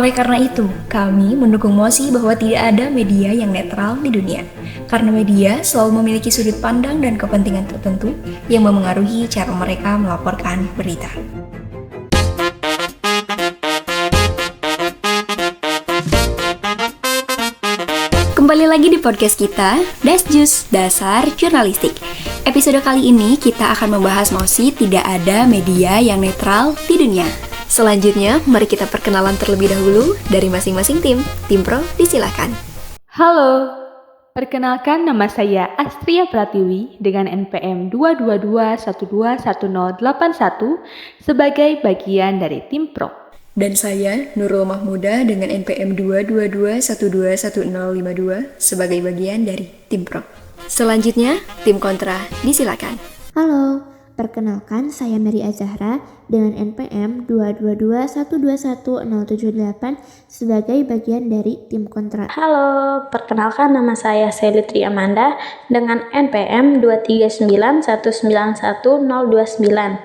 Oleh karena itu, kami mendukung mosi bahwa tidak ada media yang netral di dunia. Karena media selalu memiliki sudut pandang dan kepentingan tertentu yang memengaruhi cara mereka melaporkan berita. Kembali lagi di podcast kita, Das Jus, Dasar Jurnalistik. Episode kali ini kita akan membahas mosi tidak ada media yang netral di dunia. Selanjutnya, mari kita perkenalan terlebih dahulu dari masing-masing tim. Tim Pro, disilakan. Halo, perkenalkan nama saya Astria Pratiwi dengan NPM 222121081 sebagai bagian dari tim Pro. Dan saya, Nurul Mahmuda dengan NPM 222121052 sebagai bagian dari tim Pro. Selanjutnya, tim Kontra, disilakan. Halo, perkenalkan saya Mary Azahra dengan NPM 222121078 sebagai bagian dari tim Kontra. Halo, perkenalkan nama saya Selitri Amanda dengan NPM 239191029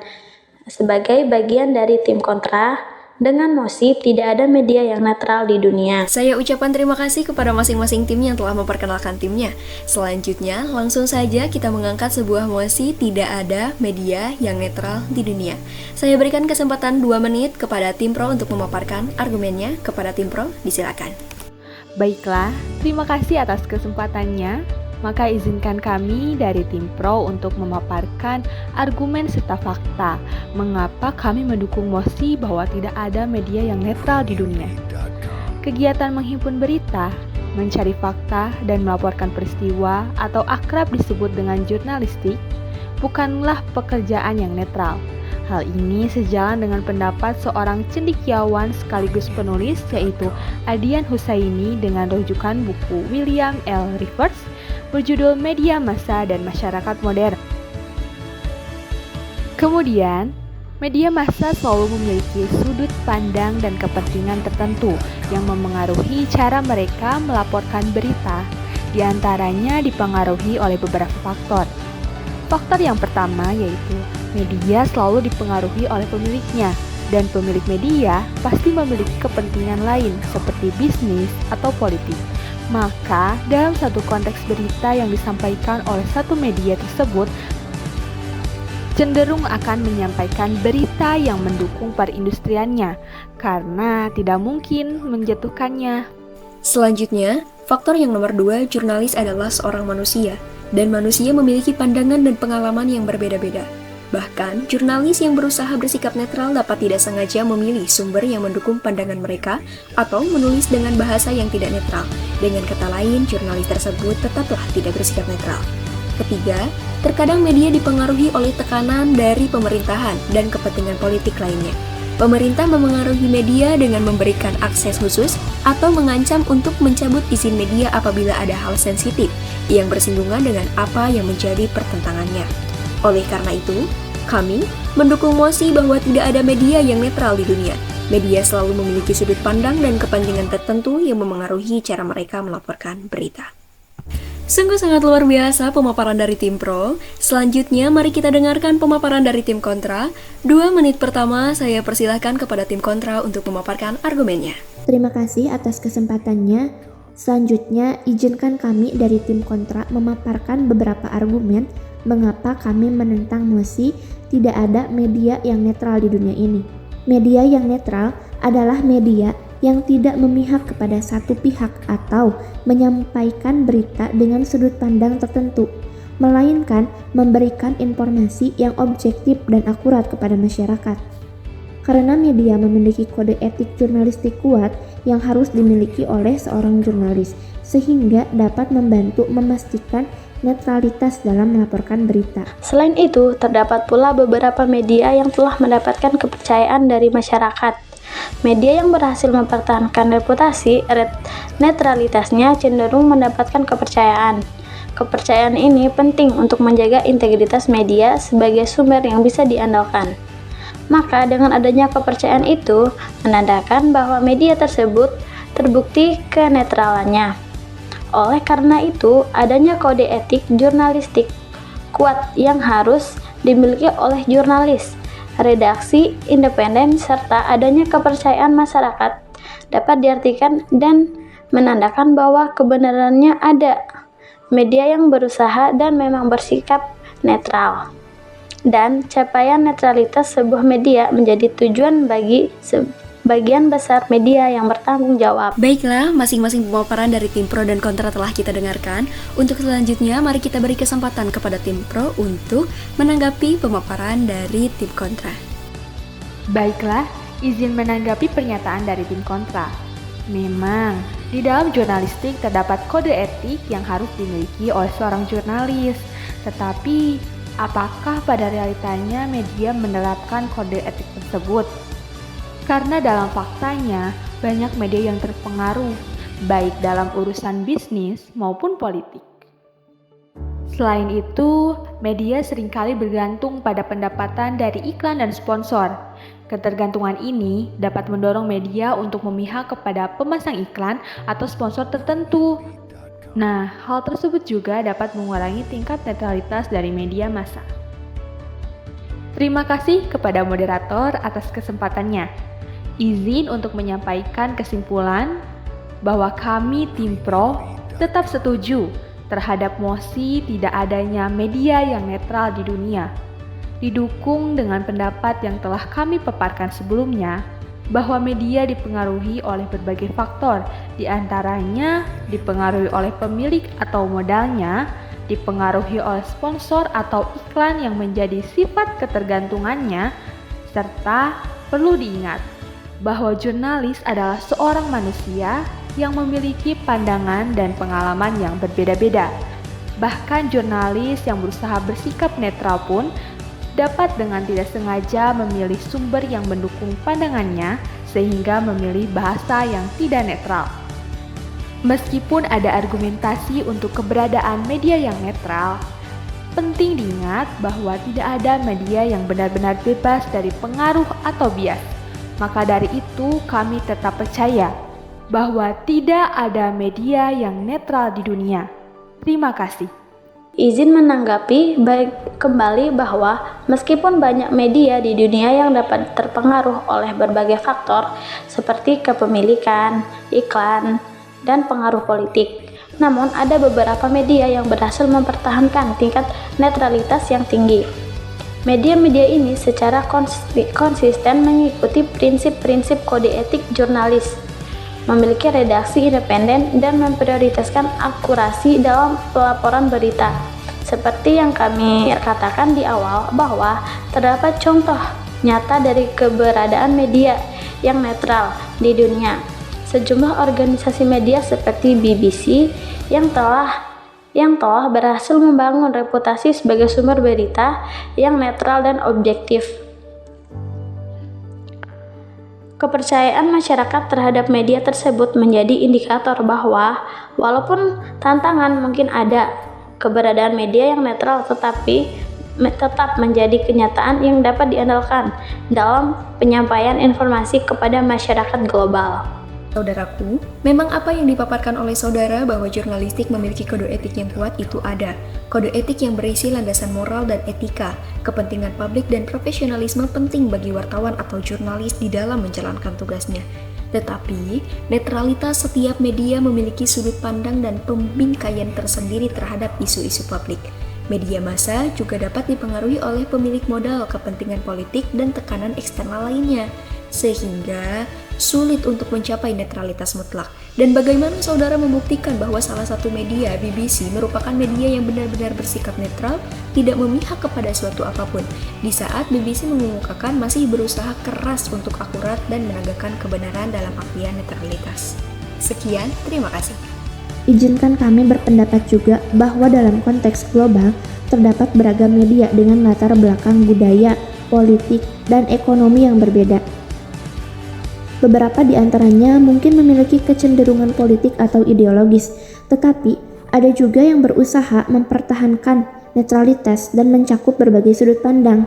sebagai bagian dari tim Kontra. Dengan mosi, tidak ada media yang netral di dunia. Saya ucapkan terima kasih kepada masing-masing tim yang telah memperkenalkan timnya. Selanjutnya, langsung saja kita mengangkat sebuah mosi tidak ada media yang netral di dunia. Saya berikan kesempatan 2 menit kepada tim Pro untuk memaparkan argumennya. Kepada tim Pro, disilakan. Baiklah, terima kasih atas kesempatannya. Maka izinkan kami dari tim Pro untuk memaparkan argumen serta fakta mengapa kami mendukung mosi bahwa tidak ada media yang netral di dunia. Kegiatan menghimpun berita, mencari fakta dan melaporkan peristiwa atau akrab disebut dengan jurnalistik bukanlah pekerjaan yang netral. Hal ini sejalan dengan pendapat seorang cendekiawan sekaligus penulis yaitu Adian Hussaini dengan rujukan buku William L. Rivers berjudul Media Massa dan Masyarakat Modern. Kemudian, media massa selalu memiliki sudut pandang dan kepentingan tertentu yang memengaruhi cara mereka melaporkan berita, di antaranya dipengaruhi oleh beberapa faktor. Faktor yang pertama yaitu media selalu dipengaruhi oleh pemiliknya, dan pemilik media pasti memiliki kepentingan lain seperti bisnis atau politik. Maka, dalam satu konteks berita yang disampaikan oleh satu media tersebut, cenderung akan menyampaikan berita yang mendukung perindustriannya, karena tidak mungkin menjatuhkannya. Selanjutnya, faktor yang nomor 2, jurnalis adalah seorang manusia, dan manusia memiliki pandangan dan pengalaman yang berbeda-beda. Bahkan, jurnalis yang berusaha bersikap netral dapat tidak sengaja memilih sumber yang mendukung pandangan mereka atau menulis dengan bahasa yang tidak netral. Dengan kata lain, jurnalis tersebut tetaplah tidak bersikap netral. Ketiga, terkadang media dipengaruhi oleh tekanan dari pemerintahan dan kepentingan politik lainnya. Pemerintah memengaruhi media dengan memberikan akses khusus atau mengancam untuk mencabut izin media apabila ada hal sensitif yang bersinggungan dengan apa yang menjadi pertentangannya. Oleh karena itu, kami mendukung mosi bahwa tidak ada media yang netral di dunia. Media selalu memiliki sudut pandang dan kepentingan tertentu yang memengaruhi cara mereka melaporkan berita. Sungguh sangat luar biasa pemaparan dari tim Pro. Selanjutnya, mari kita dengarkan pemaparan dari tim Kontra. 2 menit pertama, saya persilahkan kepada tim Kontra untuk memaparkan argumennya. Terima kasih atas kesempatannya. Selanjutnya, izinkan kami dari tim Kontra memaparkan beberapa argumen mengapa kami menentang mosi tidak ada media yang netral di dunia ini. Media yang netral adalah media yang tidak memihak kepada satu pihak atau menyampaikan berita dengan sudut pandang tertentu, melainkan memberikan informasi yang objektif dan akurat kepada masyarakat. Karena media memiliki kode etik jurnalistik kuat yang harus dimiliki oleh seorang jurnalis, sehingga dapat membantu memastikan netralitas dalam melaporkan berita. Selain itu, terdapat pula beberapa media yang telah mendapatkan kepercayaan dari masyarakat. Media yang berhasil mempertahankan reputasi netralitasnya cenderung mendapatkan kepercayaan. Kepercayaan ini penting untuk menjaga integritas media sebagai sumber yang bisa diandalkan. Maka dengan adanya kepercayaan itu menandakan bahwa media tersebut terbukti kenetralannya. Oleh karena itu, adanya kode etik jurnalistik kuat yang harus dimiliki oleh jurnalis, redaksi independen, serta adanya kepercayaan masyarakat dapat diartikan dan menandakan bahwa kebenarannya ada. Media yang berusaha dan memang bersikap netral. Dan capaian netralitas sebuah media menjadi tujuan bagi sebagian besar media yang bertanggung jawab. Baiklah, masing-masing pemaparan dari tim pro dan kontra telah kita dengarkan. Untuk selanjutnya, mari kita beri kesempatan kepada tim pro untuk menanggapi pemaparan dari tim kontra. Baiklah, izin menanggapi pernyataan dari tim kontra. Memang, di dalam jurnalistik terdapat kode etik yang harus dimiliki oleh seorang jurnalis. Tetapi, apakah pada realitanya media menerapkan kode etik tersebut? Karena dalam faktanya, banyak media yang terpengaruh, baik dalam urusan bisnis maupun politik. Selain itu, media seringkali bergantung pada pendapatan dari iklan dan sponsor. Ketergantungan ini dapat mendorong media untuk memihak kepada pemasang iklan atau sponsor tertentu. Nah, hal tersebut juga dapat mengurangi tingkat netralitas dari media massa. Terima kasih kepada moderator atas kesempatannya. Izin untuk menyampaikan kesimpulan bahwa kami tim pro tetap setuju terhadap mosi tidak adanya media yang netral di dunia. Didukung dengan pendapat yang telah kami paparkan sebelumnya, bahwa media dipengaruhi oleh berbagai faktor, diantaranya dipengaruhi oleh pemilik atau modalnya, dipengaruhi oleh sponsor atau iklan yang menjadi sifat ketergantungannya, serta perlu diingat bahwa jurnalis adalah seorang manusia yang memiliki pandangan dan pengalaman yang berbeda-beda. Bahkan jurnalis yang berusaha bersikap netral pun dapat dengan tidak sengaja memilih sumber yang mendukung pandangannya sehingga memilih bahasa yang tidak netral. Meskipun ada argumentasi untuk keberadaan media yang netral, penting diingat bahwa tidak ada media yang benar-benar bebas dari pengaruh atau bias. Maka dari itu kami tetap percaya bahwa tidak ada media yang netral di dunia. Terima kasih. Izin menanggapi baik kembali bahwa meskipun banyak media di dunia yang dapat terpengaruh oleh berbagai faktor seperti kepemilikan, iklan, dan pengaruh politik, namun ada beberapa media yang berhasil mempertahankan tingkat netralitas yang tinggi. Media-media ini secara konsisten mengikuti prinsip-prinsip kode etik jurnalis, memiliki redaksi independen, dan memprioritaskan akurasi dalam pelaporan berita. Seperti yang kami katakan di awal bahwa terdapat contoh nyata dari keberadaan media yang netral di dunia. Sejumlah organisasi media seperti BBC yang telah berhasil membangun reputasi sebagai sumber berita yang netral dan objektif. Kepercayaan masyarakat terhadap media tersebut menjadi indikator bahwa walaupun tantangan mungkin ada, keberadaan media yang netral tetap menjadi kenyataan yang dapat diandalkan dalam penyampaian informasi kepada masyarakat global. Saudaraku, memang apa yang dipaparkan oleh saudara bahwa jurnalistik memiliki kode etik yang kuat itu ada. Kode etik yang berisi landasan moral dan etika, kepentingan publik dan profesionalisme penting bagi wartawan atau jurnalis di dalam menjalankan tugasnya. Tetapi, netralitas setiap media memiliki sudut pandang dan pembingkaian tersendiri terhadap isu-isu publik. Media massa juga dapat dipengaruhi oleh pemilik modal, kepentingan politik, dan tekanan eksternal lainnya, sehingga sulit untuk mencapai netralitas mutlak. Dan bagaimana saudara membuktikan bahwa salah satu media, BBC, merupakan media yang benar-benar bersikap netral, tidak memihak kepada suatu apapun, di saat BBC mengemukakan masih berusaha keras untuk akurat dan menegakkan kebenaran dalam artian netralitas. Sekian, terima kasih. Izinkan kami berpendapat juga bahwa dalam konteks global terdapat beragam media dengan latar belakang budaya, politik, dan ekonomi yang berbeda. Beberapa di antaranya mungkin memiliki kecenderungan politik atau ideologis, tetapi ada juga yang berusaha mempertahankan netralitas dan mencakup berbagai sudut pandang.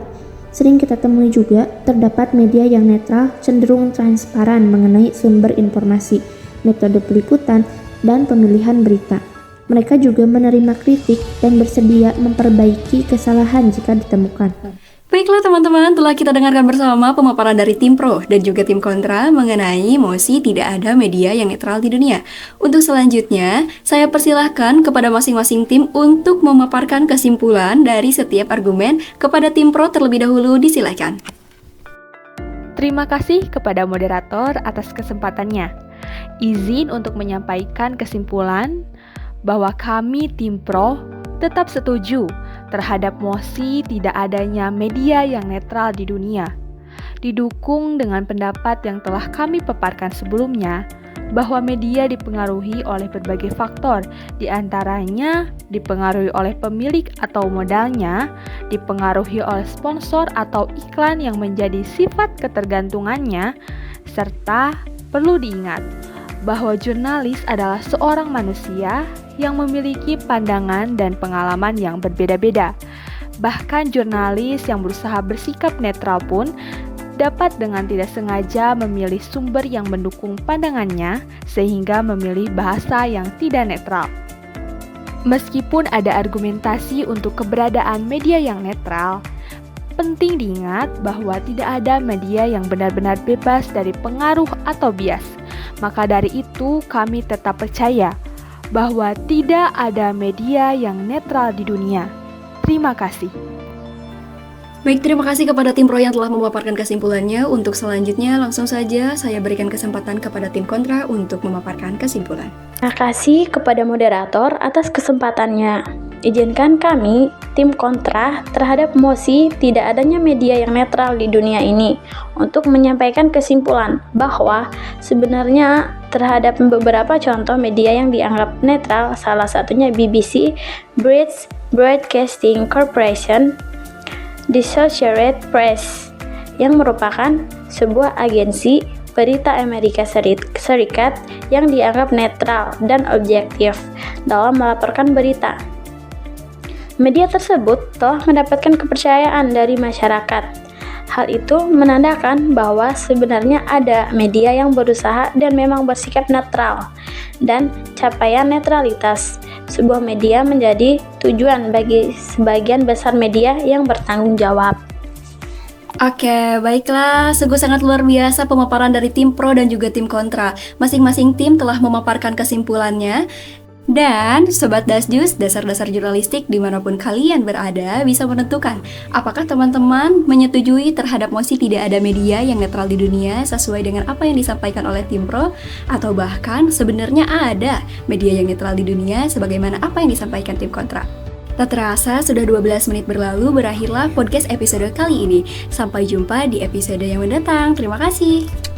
Sering kita temui juga terdapat media yang netral cenderung transparan mengenai sumber informasi, metode peliputan, dan pemilihan berita. Mereka juga menerima kritik dan bersedia memperbaiki kesalahan jika ditemukan. Baiklah teman-teman, telah kita dengarkan bersama pemaparan dari tim pro dan juga tim kontra mengenai mosi tidak ada media yang netral di dunia. Untuk selanjutnya, saya persilahkan kepada masing-masing tim untuk memaparkan kesimpulan dari setiap argumen. Kepada tim pro terlebih dahulu, disilakan. Terima kasih kepada moderator atas kesempatannya. Izin untuk menyampaikan kesimpulan bahwa kami tim pro tetap setuju terhadap mosi tidak adanya media yang netral di dunia. Didukung dengan pendapat yang telah kami paparkan sebelumnya, bahwa media dipengaruhi oleh berbagai faktor, diantaranya dipengaruhi oleh pemilik atau modalnya, dipengaruhi oleh sponsor atau iklan yang menjadi sifat ketergantungannya, serta perlu diingat bahwa jurnalis adalah seorang manusia yang memiliki pandangan dan pengalaman yang berbeda-beda. Bahkan jurnalis yang berusaha bersikap netral pun dapat dengan tidak sengaja memilih sumber yang mendukung pandangannya sehingga memilih bahasa yang tidak netral. Meskipun ada argumentasi untuk keberadaan media yang netral, penting diingat bahwa tidak ada media yang benar-benar bebas dari pengaruh atau bias. Maka dari itu kami tetap percaya bahwa tidak ada media yang netral di dunia. Terima kasih. Baik, terima kasih kepada tim pro yang telah memaparkan kesimpulannya. Untuk selanjutnya, langsung saja saya berikan kesempatan kepada tim kontra untuk memaparkan kesimpulan. Terima kasih kepada moderator atas kesempatannya. Izinkan kami, tim kontra, terhadap mosi tidak adanya media yang netral di dunia ini untuk menyampaikan kesimpulan bahwa sebenarnya terhadap beberapa contoh media yang dianggap netral, salah satunya BBC, British Broadcasting Corporation, The Associated Press, yang merupakan sebuah agensi berita Amerika Serikat yang dianggap netral dan objektif dalam melaporkan berita. Media tersebut telah mendapatkan kepercayaan dari masyarakat. Hal itu menandakan bahwa sebenarnya ada media yang berusaha dan memang bersikap netral, dan capaian netralitas sebuah media menjadi tujuan bagi sebagian besar media yang bertanggung jawab. Oke, baiklah. Sungguh sangat luar biasa pemaparan dari tim pro dan juga tim kontra. Masing-masing tim telah memaparkan kesimpulannya. Dan Sobat Dasjus, dasar-dasar jurnalistik dimanapun kalian berada bisa menentukan apakah teman-teman menyetujui terhadap mosi tidak ada media yang netral di dunia sesuai dengan apa yang disampaikan oleh tim pro, atau bahkan sebenarnya ada media yang netral di dunia sebagaimana apa yang disampaikan tim kontra. Tak terasa sudah 12 menit berlalu, berakhirlah podcast episode kali ini. Sampai jumpa di episode yang mendatang. Terima kasih.